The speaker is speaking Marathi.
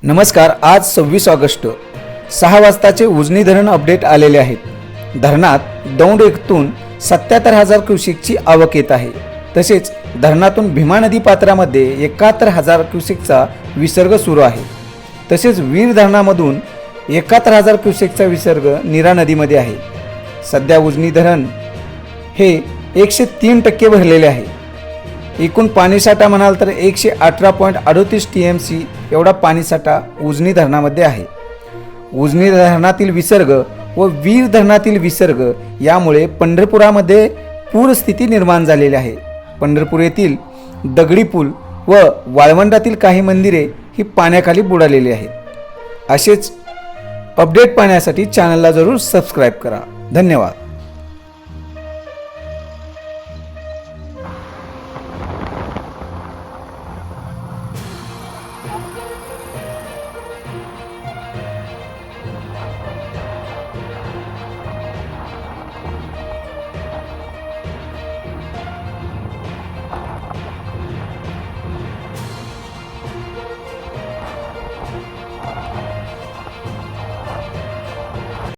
नमस्कार। आज 26 ऑगस्ट 6 वाजताचे उजनी धरण अपडेट आलेले आहेत। धरणात दौंड येथून 77,000 क्युसेकची आवक येत आहे। तसेच धरणातून भीमा नदी पात्रामध्ये 71,000 क्युसेकचा विसर्ग सुरू आहे। तसेच वीर धरणामधून 71,000 क्युसेकचा विसर्ग नीरा नदीमध्ये आहे। सध्या उजनी धरण हे 103% भरलेले आहे। एकूण पाणीसाठा म्हणाल तर 118.38 TMC एवढा पाणीसाठा उजनी धरणामध्ये आहे। उजनी धरणातील विसर्ग व वीर धरणातील विसर्ग यामुळे पंढरपुरामध्ये पूरस्थिती निर्माण झालेली आहे। पंढरपूर येथील दगडी पूल व वाळवंटातील काही मंदिरे ही पाण्याखाली बुडालेली आहेत। असेच अपडेट पाहण्यासाठी चॅनलला जरूर सबस्क्राईब करा। धन्यवाद।